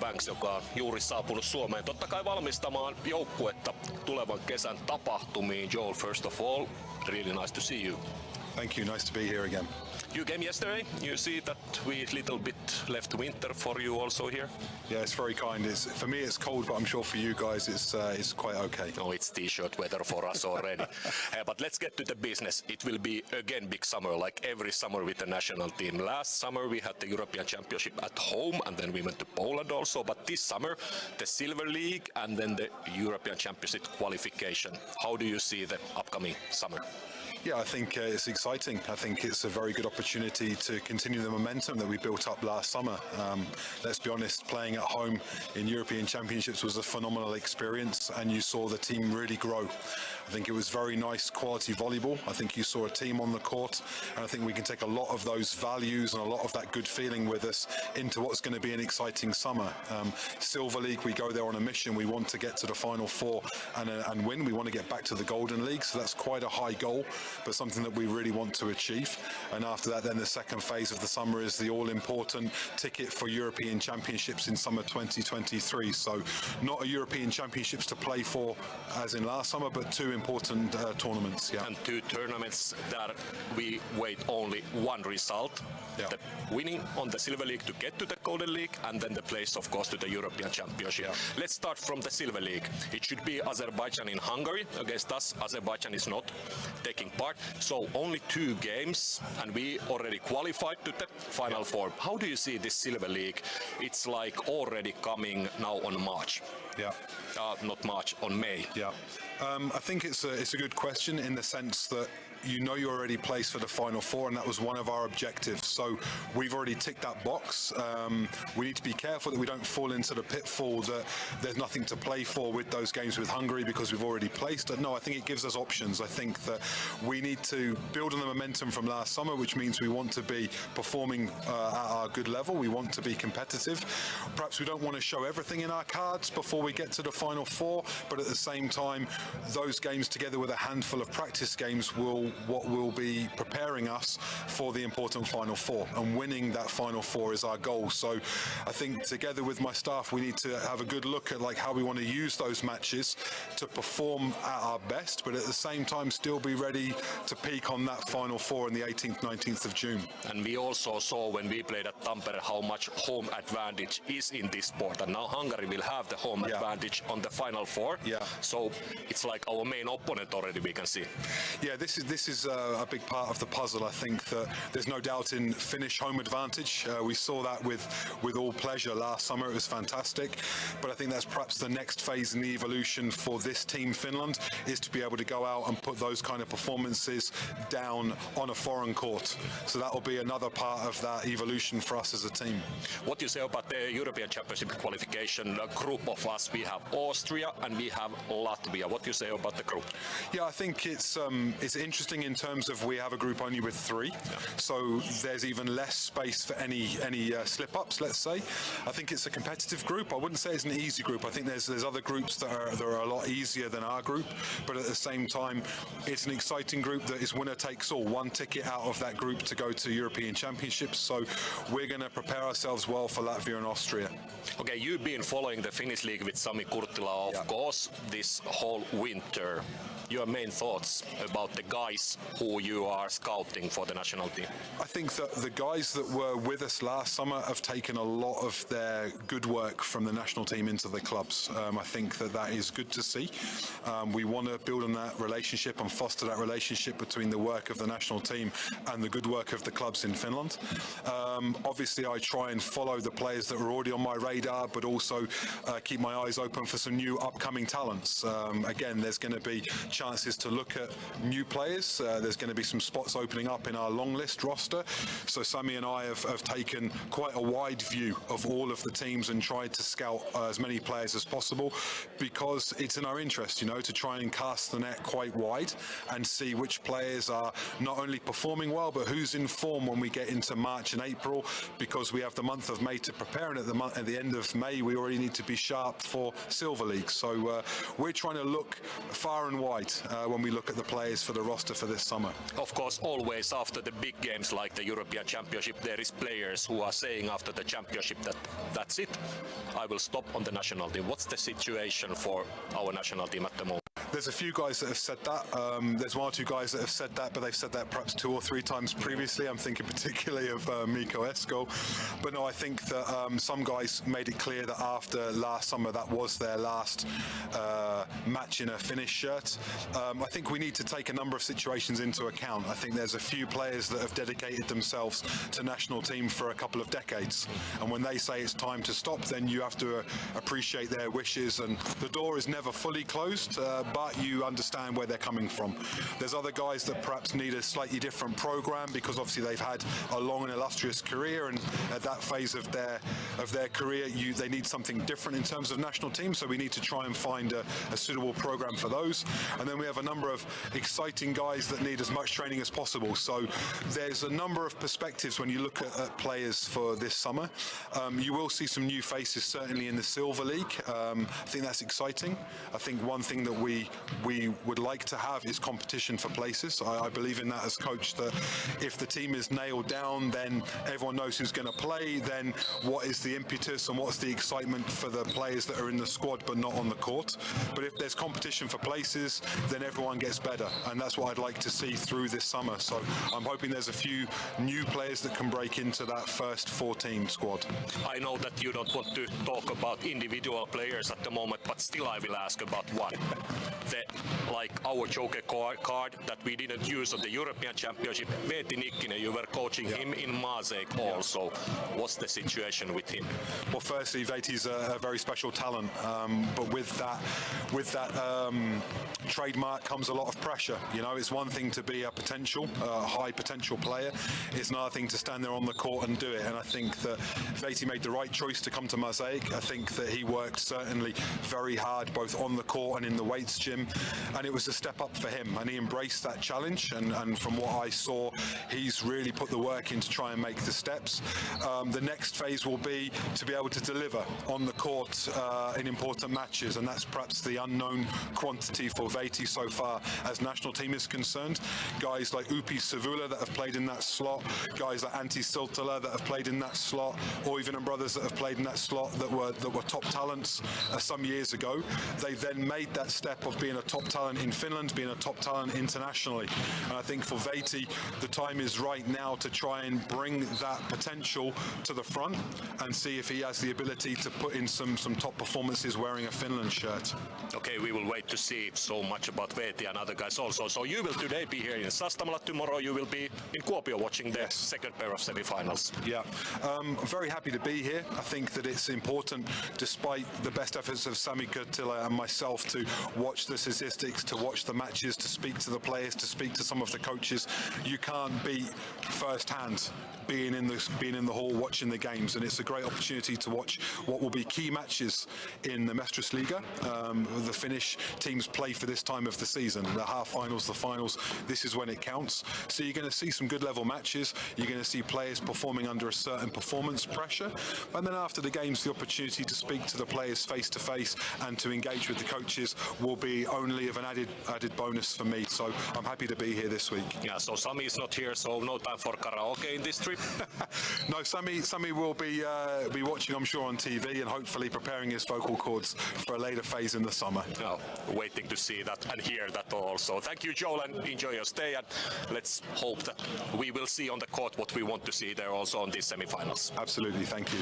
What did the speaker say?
Banks, joka on juuri saapunut Suomeen. Totta kai valmistamaan joukkuetta tulevan kesän tapahtumiin. Joel, first of all, really nice to see you. Thank you, nice to be here again. You came yesterday. You see that we little bit left winter for you also here. Yeah, it's very kind. For me it's cold, but I'm sure for you guys it's quite okay. Oh, it's t-shirt weather for us already. But let's get to the business. It will be again big summer, like every summer with the national team. Last summer we had the European Championship at home, and then we went to Poland also. But this summer, the Silver League and then the European Championship qualification. How do you see the upcoming summer? Yeah, I think it's exciting. I think it's a very good opportunity to continue the momentum that we built up last summer. Let's be honest, playing at home in European Championships was a phenomenal experience, and you saw the team really grow. I think it was very nice quality volleyball. I think you saw a team on the court, and I think we can take a lot of those values and a lot of that good feeling with us into what's going to be an exciting summer. Silver League, we go there on a mission. We want to get to the Final Four and win. We want to get back to the Golden League, so that's quite a high goal, but something that we really want to achieve. And after that, then the second phase of the summer is the all-important ticket for European Championships in summer 2023. So not a European Championships to play for as in last summer, but two important tournaments. Yeah. And two tournaments that we wait only one result. Yeah. The winning on the Silver League to get to the Golden League, and then the place, of course, to the European Championship. Yeah. Let's start from the Silver League. It should be Azerbaijan in Hungary. Against us, Azerbaijan is not taking part. So only 2 games, and we already qualified to the Final Four. How do you see this Silver League? It's like already coming now on March. Yeah. Not March, on May. Yeah. I think it's a good question in the sense that you know you're already placed for the Final Four, and that was one of our objectives. So we've already ticked that box. We need to be careful that we don't fall into the pitfall that there's nothing to play for with those games with Hungary because we've already placed. No, I think it gives us options. I think that we need to build on the momentum from last summer, which means we want to be performing at our good level. We want to be competitive. Perhaps we don't want to show everything in our cards before we get to the Final Four, but at the same time, those games together with a handful of practice games will be preparing us for the important Final Four, and winning that Final Four is our goal. So I think together with my staff we need to have a good look at like how we want to use those matches to perform at our best, but at the same time still be ready to peak on that Final Four on the 18th, 19th of June. And we also saw when we played at Tampere how much home advantage is in this sport, and now Hungary will have the home advantage on the Final Four. Yeah. So it's like our main opponent already, we can see. Yeah, this is a big part of the puzzle. I think that there's no doubt in Finnish home advantage. We saw that with all pleasure last summer. It was fantastic. But I think that's perhaps the next phase in the evolution for this team, Finland, is to be able to go out and put those kind of performances down on a foreign court. So that will be another part of that evolution for us as a team. What do you say about the European Championship qualification? A group of us, we have Austria and we have Latvia. What do you say about the group? Yeah, I think it's interesting in terms of we have a group only with 3, so there's even less space for any slip-ups, let's say. I think it's a competitive group. I wouldn't say it's an easy group. I think there's other groups that are a lot easier than our group, but at the same time, it's an exciting group that is winner takes all. One ticket out of that group to go to European Championships, so we're going to prepare ourselves well for Latvia and Austria. Okay, you've been following the Finnish league with Sami Kurttila, of course, this whole winter. Your main thoughts about the guys who you are scouting for the national team? I think that the guys that were with us last summer have taken a lot of their good work from the national team into the clubs. I think that is good to see. We want to build on that relationship and foster that relationship between the work of the national team and the good work of the clubs in Finland. Obviously, I try and follow the players that are already on my radar, but also keep my eyes open for some new upcoming talents. Again, there's going to be chances to look at new players. There's going to be some spots opening up in our long list roster. So Sami and I have taken quite a wide view of all of the teams and tried to scout as many players as possible, because it's in our interest, to try and cast the net quite wide and see which players are not only performing well, but who's in form when we get into March and April, because we have the month of May to prepare, and at the end of May we already need to be sharp for Silver League. So we're trying to look far and wide when we look at the players for the roster for this summer. Of course, always after the big games like the European Championship, there is players who are saying after the championship that that's it, I will stop on the national team. What's the situation for our national team at the moment? There's a few guys that have said that. There's one or two guys that have said that, but they've said that perhaps 2 or 3 times previously. I'm thinking particularly of Mikko Esko. But no, I think that some guys made it clear that after last summer, that was their last match in a Finnish shirt. I think we need to take a number of situations into account. I think there's a few players that have dedicated themselves to national team for a couple of decades. And when they say it's time to stop, then you have to appreciate their wishes. And the door is never fully closed, but you understand where they're coming from. There's other guys that perhaps need a slightly different program because obviously they've had a long and illustrious career, and at that phase of their career they need something different in terms of national team, so we need to try and find a suitable program for those. And then we have a number of exciting guys that need as much training as possible. So there's a number of perspectives when you look at players for this summer. You will see some new faces certainly in the Silver League. I think that's exciting. I think one thing that we would like to have is competition for places. I believe in that as coach, that if the team is nailed down, then everyone knows who's going to play, then what is the impetus and what's the excitement for the players that are in the squad but not on the court. But if there's competition for places, then everyone gets better, and that's what I'd like to see through this summer. So I'm hoping there's a few new players that can break into that first 14 squad. I know that you don't want to talk about individual players at the moment, but still I will ask about one. Like our joker card that we didn't use on the European Championship, Veeti Nikkinen, you were coaching him in Maajoukkueen also. What's the situation with him? Well, firstly, Veeti's a very special talent, but with that trademark comes a lot of pressure. You know, it's one thing to be a high potential player. It's another thing to stand there on the court and do it. And I think that Veeti made the right choice to come to Maajoukkueen. I think that he worked certainly very hard, both on the court and in the weights gym, and it was a step up for him, and he embraced that challenge, and from what I saw, he's really put the work in to try and make the steps. The next phase will be to be able to deliver on the court in important matches, and that's perhaps the unknown quantity for Veeti so far as national team is concerned. Guys like Upi Savula that have played in that slot, guys like Antti Siltala that have played in that slot, or even brothers that have played in that slot that were top talents some years ago. They then made that step of being a top talent in Finland, being a top talent internationally. And I think for Veeti, the time is right now to try and bring that potential to the front and see if he has the ability to put in some top performances wearing a Finland shirt. Okay, we will wait to see so much about Veeti and other guys also. So you will today be here in Sastamala. Tomorrow you will be in Kuopio watching the second pair of semi-finals. Yeah, I'm very happy to be here. I think that it's important, despite the best efforts of Sami Kurttila and myself, to watch the statistics, to watch the matches, to speak to the players, to speak to some of the coaches. You can't beat first-hand being in the hall watching the games, and it's a great opportunity to watch what will be key matches in the Mestarliiga. The Finnish teams play for this time of the season, the half-finals, the finals. This is when it counts. So you're going to see some good level matches. You're going to see players performing under a certain performance pressure, and then after the games, the opportunity to speak to the players face to face and to engage with the coaches will be only of an added bonus for me. So I'm happy to be here this week. Yeah, so Sami is not here, so no time for karaoke in this trip. No, Sami will be watching, I'm sure, on TV and hopefully preparing his vocal cords for a later phase in the summer. Oh, waiting to see that and hear that also. Thank you, Joel, and enjoy your stay, and let's hope that we will see on the court what we want to see there also on these semi-finals. Absolutely, thank you.